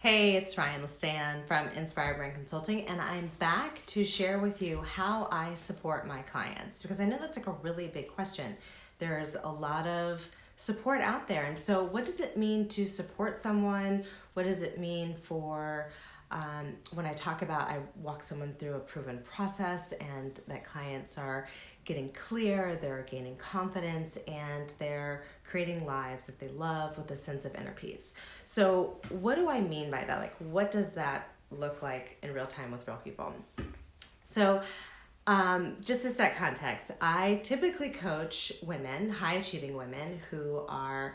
Hey, it's Ryane from Inspire Brand Consulting, and I'm back to share with you how I support my clients because I know that's like a really big question. There's a lot of support out there, and so what does it mean to support someone? What does it mean for when I talk about I walk someone through a proven process and that clients are getting clear, they're gaining confidence, and they're creating lives that they love with a sense of inner peace. So, what do I mean by that? Like, what does that look like in real time with real people? So, just to set context, I typically coach women, high achieving women who are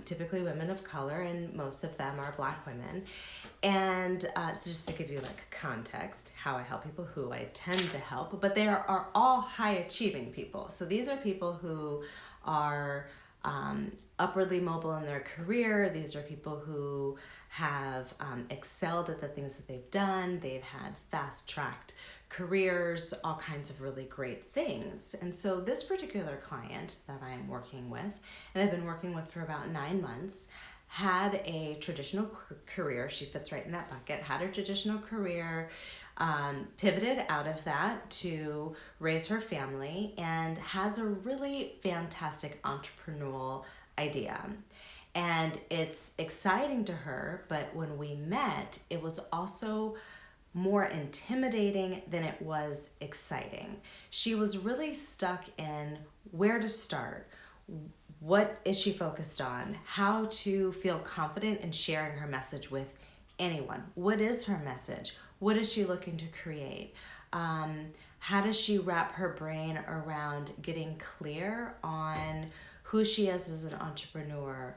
typically women of color, and most of them are Black women. And so, just to give you like context, how I help people, who I tend to help, but they are all high achieving people. So, these are people who are upwardly mobile in their career. These are people who have excelled at the things that they've done. They've had fast-tracked careers, all kinds of really great things. And so this particular client that I'm working with, and I've been working with for about 9 months, had a traditional career. She fits right in that bucket. Had a traditional career, pivoted out of that to raise her family, and has a really fantastic entrepreneurial idea. And it's exciting to her, but when we met, it was also more intimidating than it was exciting. She was really stuck in where to start. What is she focused on? How to feel confident in sharing her message with anyone? What is her message? What is she looking to create? How does she wrap her brain around getting clear on who she is as an entrepreneur?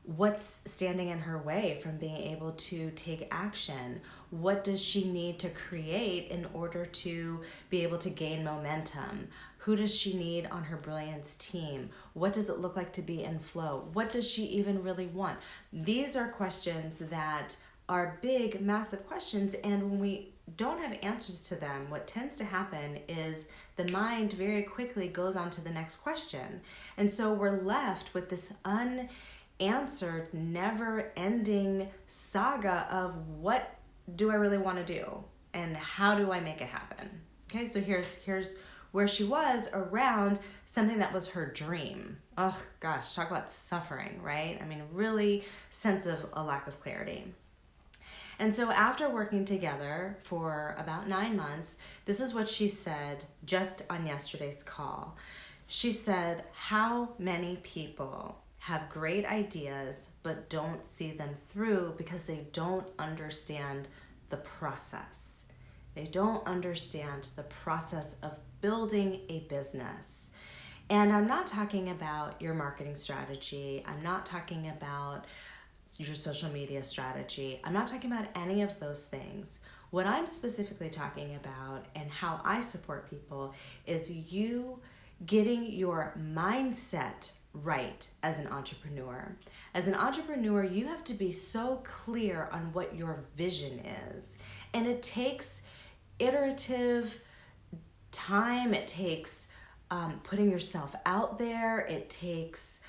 What's standing in her way from being able to take action? What does she need to create in order to be able to gain momentum? Who does she need on her brilliance team? What does it look like to be in flow? What does she even really want? These are questions that are big, massive questions, and when we don't have answers to them, what tends to happen is the mind very quickly goes on to the next question. And so we're left with this unanswered, never-ending saga of what do I really want to do and how do I make it happen? Okay, so here's where she was around something that was her dream. Oh gosh, talk about suffering, right? I mean, really sense of a lack of clarity. And so after working together for about 9 months, this is what she said just on yesterday's call. She said, how many people have great ideas but don't see them through because they don't understand the process. They don't understand the process of building a business. And I'm not talking about your marketing strategy. I'm not talking about your social media strategy. I'm not talking about any of those things. What I'm specifically talking about and how I support people is you getting your mindset right as an entrepreneur. As an entrepreneur, you have to be so clear on what your vision is. And it takes iterative time. It takes putting yourself out there. It takes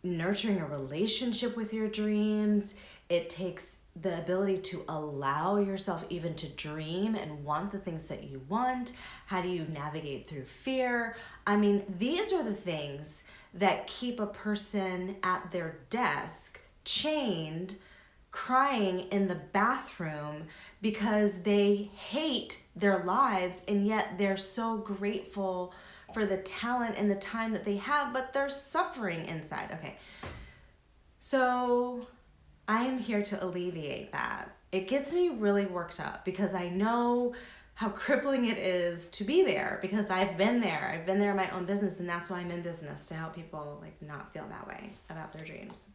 nurturing a relationship with your dreams. It takes the ability to allow yourself even to dream and want the things that you want. How do you navigate through fear? I mean, these are the things that keep a person at their desk, chained, crying in the bathroom because they hate their lives and yet they're so grateful for the talent and the time that they have, but they're suffering inside. Okay, so I am here to alleviate that. It gets me really worked up because I know how crippling it is to be there because I've been there. I've been there in my own business, and that's why I'm in business, to help people like not feel that way about their dreams.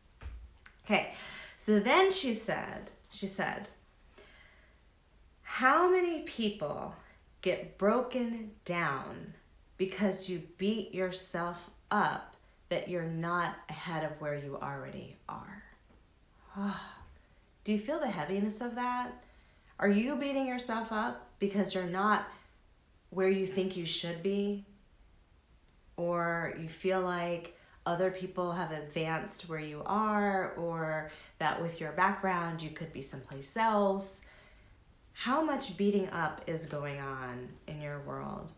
Okay, so then she said, how many people get broken down because you beat yourself up that you're not ahead of where you already are? Do you feel the heaviness of that? Are you beating yourself up because you're not where you think you should be? Or you feel like, other people have advanced where you are, or that with your background you could be someplace else. How much beating up is going on in your world?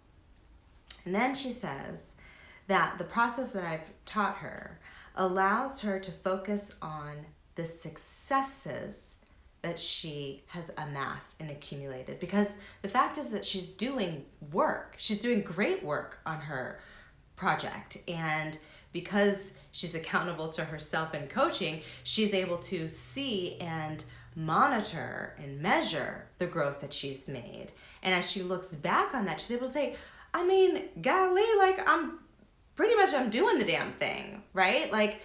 And then she says that the process that I've taught her allows her to focus on the successes that she has amassed and accumulated. Because the fact is that she's doing work. She's doing great work on her project. And because she's accountable to herself in coaching, she's able to see and monitor and measure the growth that she's made. And as she looks back on that, she's able to say, I mean, golly, like I'm doing the damn thing, right? Like,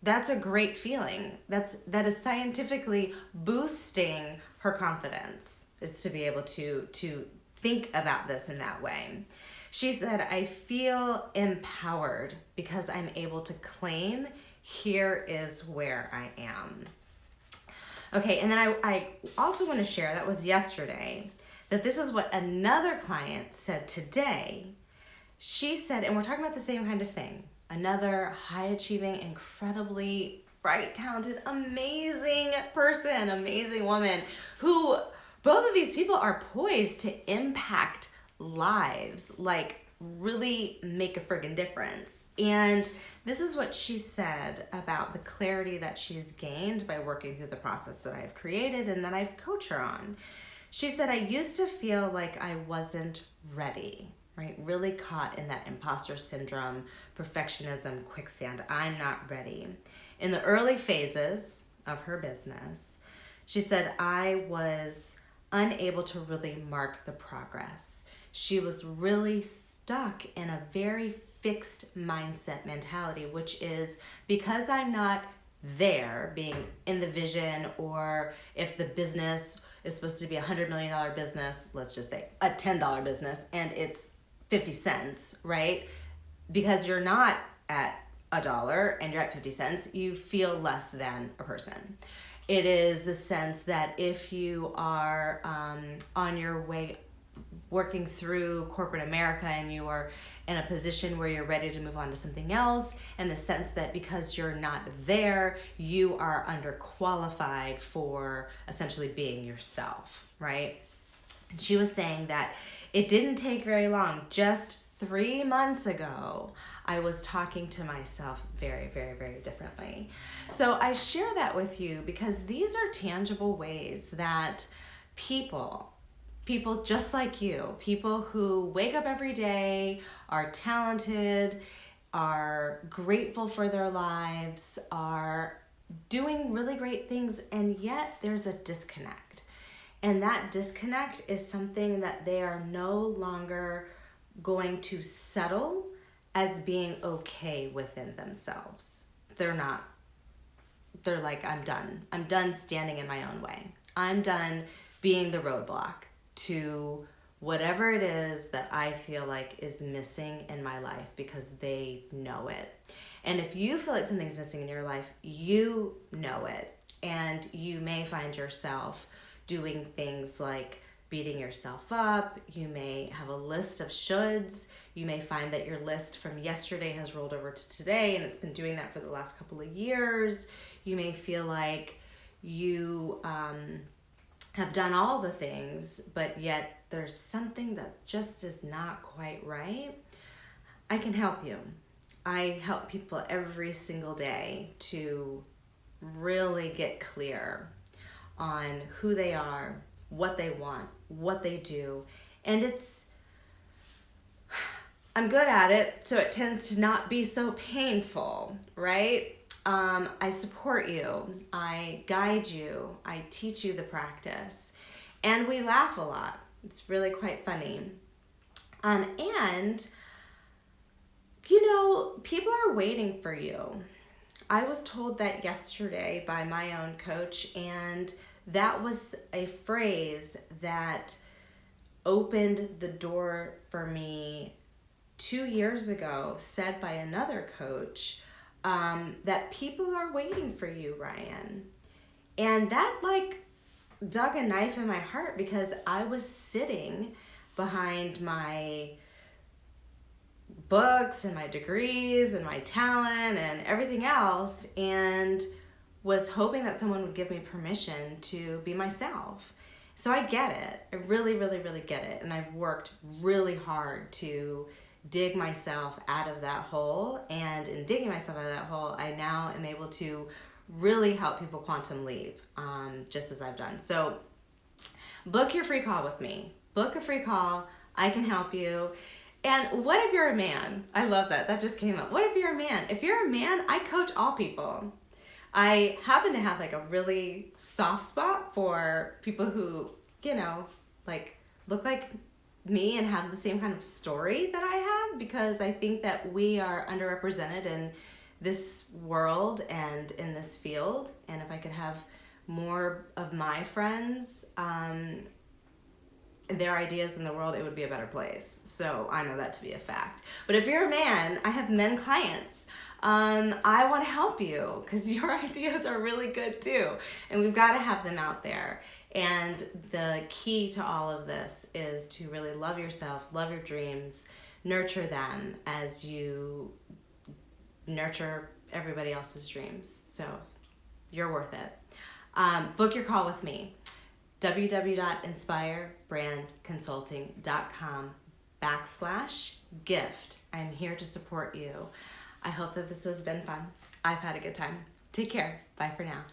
that's a great feeling. That is scientifically boosting her confidence, is to be able to think about this in that way. She said, I feel empowered because I'm able to claim, here is where I am. Okay, and then I also want to share, that was yesterday, that this is what another client said today. She said, and we're talking about the same kind of thing, another high-achieving, incredibly bright, talented, amazing person, amazing woman, who both of these people are poised to impact lives, like really make a friggin' difference. And this is what she said about the clarity that she's gained by working through the process that I've created and that I've coached her on. She said, I used to feel like I wasn't ready, right? Really caught in that imposter syndrome, perfectionism, quicksand. I'm not ready. In the early phases of her business, she said, I was unable to really mark the progress. She was really stuck in a very fixed mindset mentality, which is because I'm not there, being in the vision, or if the business is supposed to be $100 million business, let's just say a $10 business, and it's 50 cents, right? Because you're not at $1 and you're at 50 cents, you feel less than a person. It is the sense that if you are on your way working through corporate America and you are in a position where you're ready to move on to something else, and the sense that because you're not there, you are underqualified for essentially being yourself, right? And she was saying that it didn't take very long. Just 3 months ago, I was talking to myself very, very, very differently. So I share that with you because these are tangible ways that people just like you, people who wake up every day, are talented, are grateful for their lives, are doing really great things, and yet there's a disconnect. And that disconnect is something that they are no longer going to settle as being okay within themselves. They're not. They're like, I'm done. I'm done standing in my own way. I'm done being the roadblock to whatever it is that I feel like is missing in my life, because they know it. And if you feel like something's missing in your life, you know it. And you may find yourself doing things like beating yourself up. You may have a list of shoulds. You may find that your list from yesterday has rolled over to today, and it's been doing that for the last couple of years. You may feel like you have done all the things, but yet there's something that just is not quite right. I can help you. I help people every single day to really get clear on who they are, what they want, what they do. And I'm good at it, so it tends to not be so painful, right? I support you, I guide you, I teach you the practice, and we laugh a lot. It's really quite funny. And, you know, people are waiting for you. I was told that yesterday by my own coach, and that was a phrase that opened the door for me 2 years ago, said by another coach, that people are waiting for you, Ryane. And that like dug a knife in my heart, because I was sitting behind my books and my degrees and my talent and everything else, and was hoping that someone would give me permission to be myself. So I get it. I really, really, really get it. And I've worked really hard to dig myself out of that hole. And in digging myself out of that hole, I now am able to really help people quantum leap, just as I've done. So book your free call with me. Book a free call. I can help you. And what if you're a man? I love that. That just came up. What if you're a man? If you're a man, I coach all people. I happen to have like a really soft spot for people who, like look like me and have the same kind of story that I have, because I think that we are underrepresented in this world and in this field. And if I could have more of my friends, their ideas in the world, it would be a better place. So I know that to be a fact. But if you're a man, I have men clients. I want to help you because your ideas are really good too. And we've got to have them out there. And the key to all of this is to really love yourself, love your dreams, nurture them as you nurture everybody else's dreams. So you're worth it. Book your call with me. www.inspirebrandconsulting.com/gift. I'm here to support you. I hope that this has been fun. I've had a good time. Take care. Bye for now.